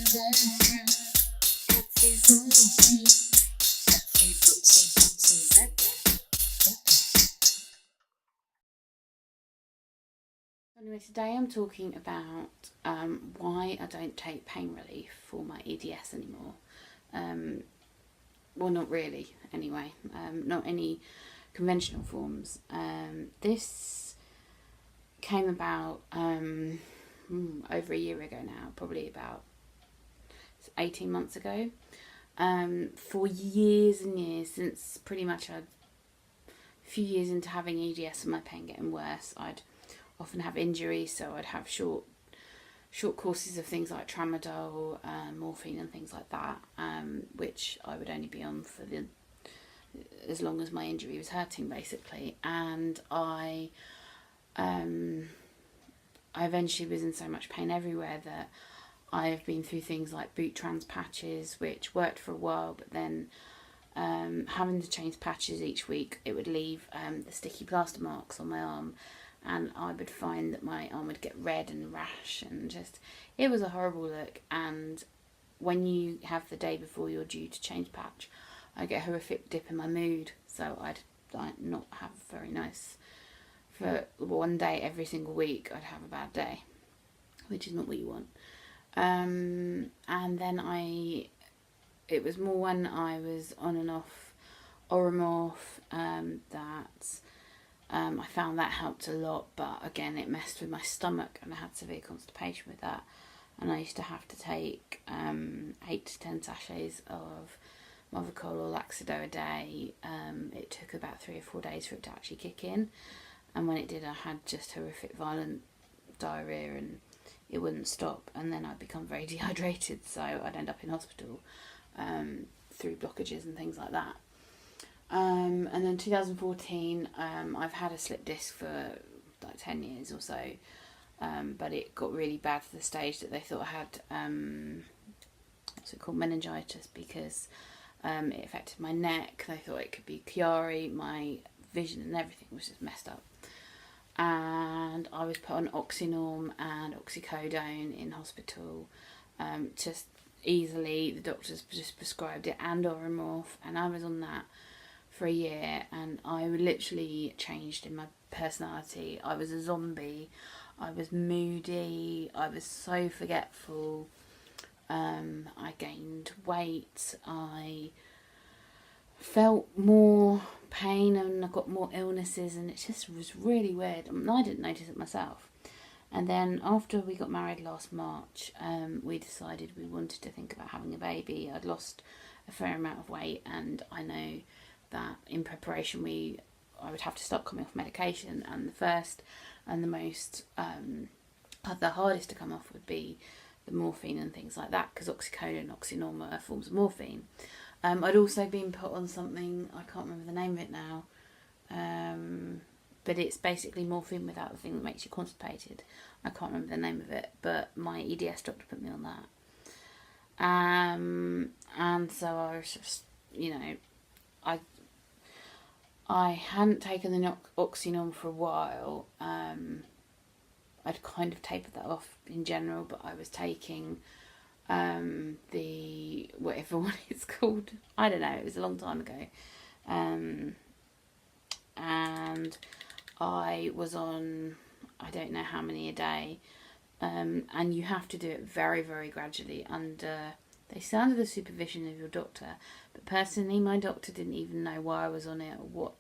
Anyway, today I'm talking about why I don't take pain relief for my EDS anymore. Um, well, not really, anyway. Not any conventional forms. This came about over a year ago now, probably about 18 months ago. For years and years, since pretty much a few years into having EDS and my pain getting worse, I'd often have injuries, so I'd have short courses of things like tramadol, morphine and things like that, which I would only be on for as long as my injury was hurting, basically. And I eventually was in so much pain everywhere that I have been through things like boot trans patches, which worked for a while, but then having to change patches each week, it would leave the sticky plaster marks on my arm, and I would find that my arm would get red and rash, and just, it was a horrible look. And when you have the day before you're due to change patch, I get a horrific dip in my mood, so I'd not have very nice. For one day every single week, I'd have a bad day, which is not what you want. And then it was more when I was on and off Oromorph that I found that helped a lot, but again it messed with my stomach and I had severe constipation with that, and I used to have to take 8 to 10 sachets of Movicol or Laxado a day. It took about 3 or 4 days for it to actually kick in, and when it did I had just horrific violent diarrhoea and it wouldn't stop, and then I'd become very dehydrated, so I'd end up in hospital through blockages and things like that. And then 2014, I've had a slip disc for like 10 years or so, but it got really bad to the stage that they thought I had what's it called, meningitis, because it affected my neck. They thought it could be Chiari. My vision and everything was just messed up, and I was put on Oxynorm and oxycodone in hospital. Just easily, the doctors just prescribed it, and Oromorph, and I was on that for a year, and I literally changed in my personality. I was a zombie. I was moody. I was so forgetful. I gained weight. I felt more pain, and I got more illnesses, and it just was really weird. I didn't notice it myself. And then after we got married last March, we decided we wanted to think about having a baby. I'd lost a fair amount of weight, and I know that in preparation I would have to start coming off medication, and the first and the most the hardest to come off would be the morphine and things like that, because oxycodone and Oxynorm are forms of morphine. I'd also been put on something, I can't remember the name of it now, but it's basically morphine without the thing that makes you constipated. I can't remember the name of it, but my EDS doctor put me on that. And so I was just, I hadn't taken the Oxynorm for a while. I'd kind of tapered that off in general, but I was taking the whatever one it's called. I don't know. It was a long time ago, and I was on I don't know how many a day, and you have to do it very, very gradually under. They say under the supervision of your doctor, but personally my doctor didn't even know why I was on it or what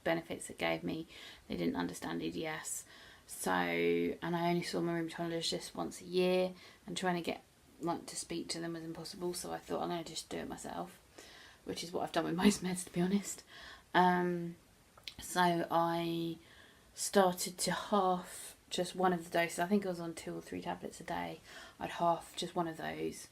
benefits it gave me. They didn't understand EDS. So, and I only saw my rheumatologist once a year, and trying to get to speak to them was impossible, so I thought I'm going to just do it myself, which is what I've done with most meds, to be honest. So I started to half just one of the doses. I think I was on 2 or 3 tablets a day. I'd half just one of those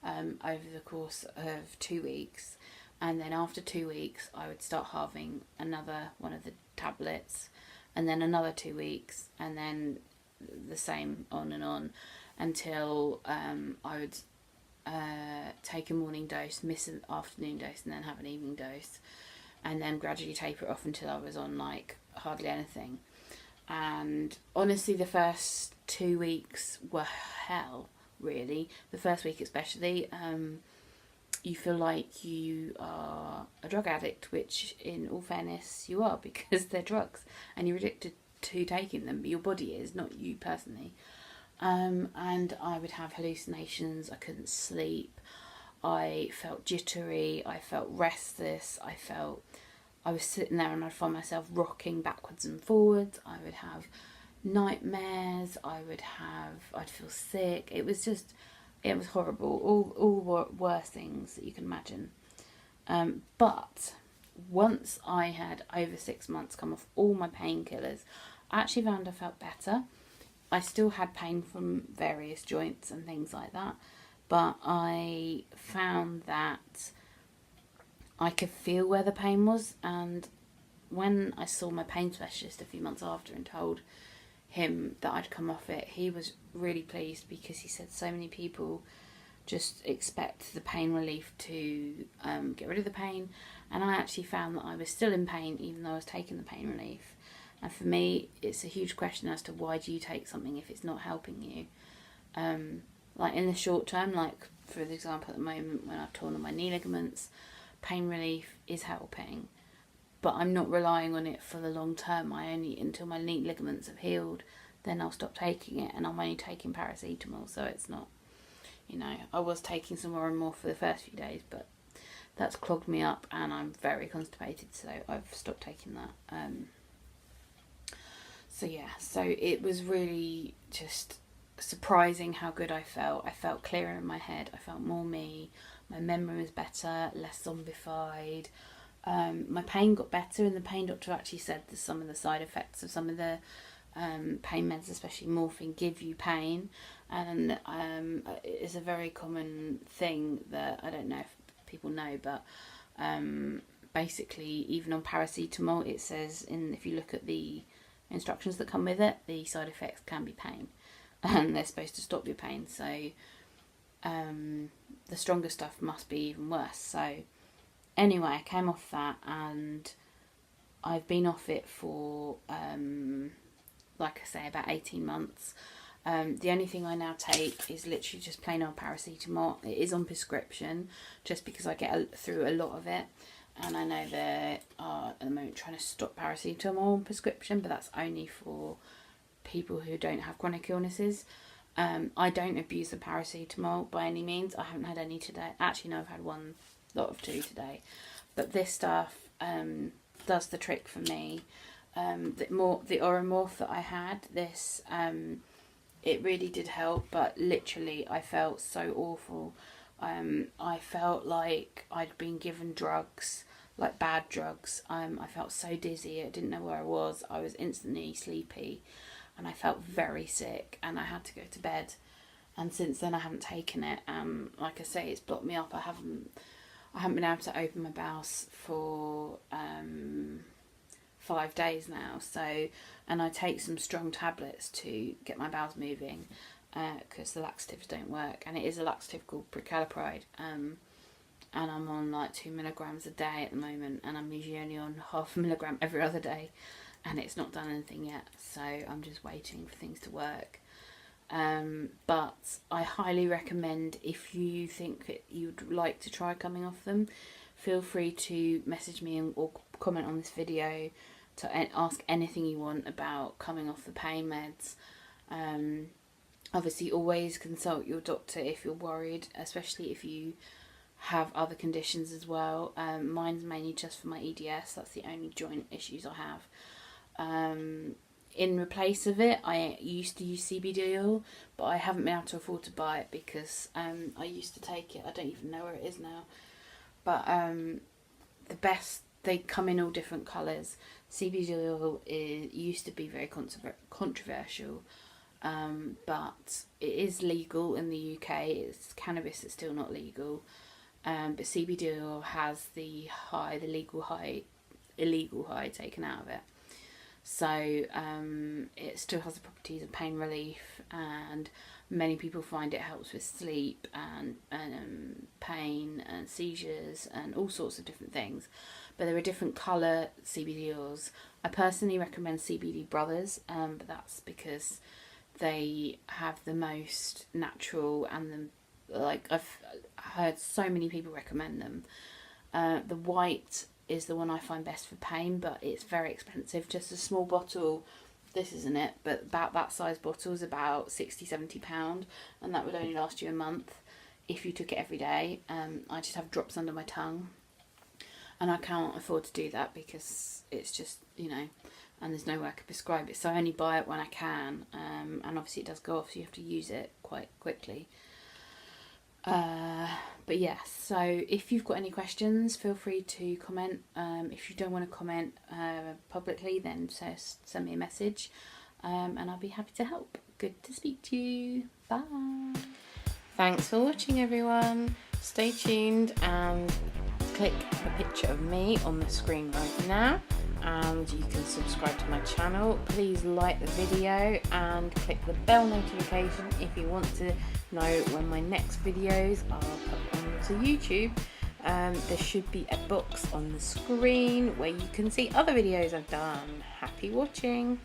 over the course of 2 weeks, and then after 2 weeks I would start halving another one of the tablets, and then another 2 weeks, and then the same on and on until I would take a morning dose, miss an afternoon dose, and then have an evening dose, and then gradually taper it off until I was on hardly anything. And honestly, the first 2 weeks were hell. really. The first week especially, you feel like you are a drug addict, which in all fairness you are, because they're drugs and you're addicted to taking them, but your body is, not you personally. And I would have hallucinations, I couldn't sleep, I felt jittery, I felt restless, I was sitting there and I'd find myself rocking backwards and forwards, I would have nightmares, I'd feel sick. It was horrible, all worse things that you can imagine. But once I had over 6 months come off all my painkillers, I actually found I felt better. I still had pain from various joints and things like that, but I found that I could feel where the pain was. And when I saw my pain specialist a few months after and told him that I'd come off it, he was really pleased, because he said so many people just expect the pain relief to get rid of the pain, and I actually found that I was still in pain even though I was taking the pain relief. And for me, it's a huge question as to why do you take something if it's not helping you. Like in the short term, like for example at the moment when I've torn on my knee ligaments, pain relief is helping, but I'm not relying on it for the long term. Until my knee ligaments have healed, then I'll stop taking it, and I'm only taking paracetamol, so it's not, I was taking some more and more for the first few days, but that's clogged me up and I'm very constipated, so I've stopped taking that. So it was really just surprising how good I felt. I felt clearer in my head, I felt more me, my memory was better, less zombified. My pain got better, and the pain doctor actually said that some of the side effects of some of the pain meds, especially morphine, give you pain, and it's a very common thing that I don't know if people know, but basically even on paracetamol it says, if you look at the instructions that come with it, the side effects can be pain, and they're supposed to stop your pain, so the stronger stuff must be even worse. So anyway, I came off that, and I've been off it for like I say, about 18 months. The only thing I now take is literally just plain old paracetamol. It is on prescription, just because I get through a lot of it, and I know they are at the moment trying to stop paracetamol on prescription, but that's only for people who don't have chronic illnesses. I don't abuse the paracetamol by any means. I haven't had any today. Actually, no, I've had one lot of two today, but this stuff does the trick for me. The Oromorph that I had, this it really did help, but literally I felt so awful. I felt like I'd been given drugs, like bad drugs. I felt so dizzy, I didn't know where I was. I was instantly sleepy, and I felt very sick, and I had to go to bed. And since then I haven't taken it. Like I say, it's blocked me up. I haven't been able to open my bowels for 5 days now. So, and I take some strong tablets to get my bowels moving, because the laxatives don't work, and it is a laxative called precalipride, and I'm on like 2 milligrams a day at the moment, and I'm usually only on 0.5 milligram every other day, and it's not done anything yet, so I'm just waiting for things to work. But I highly recommend, if you think that you'd like to try coming off them, feel free to message me or comment on this video to ask anything you want about coming off the pain meds. Obviously always consult your doctor if you're worried, especially if you have other conditions as well. Mine's mainly just for my EDS, that's the only joint issues I have. In replace of it, I used to use CBD oil, but I haven't been able to afford to buy it because I used to take it. I don't even know where it is now. But they come in all different colours. CBD oil used to be very controversial, but it is legal in the UK. It's cannabis that's still not legal, but CBD oil has the illegal high taken out of it. So it still has the properties of pain relief, and many people find it helps with sleep and pain and seizures and all sorts of different things. But there are different colour CBD oils. I personally recommend CBD Brothers, but that's because they have the most natural and I've heard so many people recommend them. The white is the one I find best for pain, but it's very expensive. Just a small bottle, this isn't it, but about that size bottle is about £60-70, and that would only last you a month if you took it every day. I just have drops under my tongue, and I can't afford to do that because it's just, and there's no way I could prescribe it, so I only buy it when I can, and obviously it does go off, so you have to use it quite quickly. But yeah, so if you've got any questions, feel free to comment. If you don't want to comment publicly, then send me a message, and I'll be happy to help. Good to speak to you. Bye. Thanks for watching, everyone. Stay tuned and click the picture of me on the screen right now, and you can subscribe to my channel. Please like the video and click the bell notification if you want to know when my next videos are put onto YouTube. There should be a box on the screen where you can see other videos I've done. Happy watching!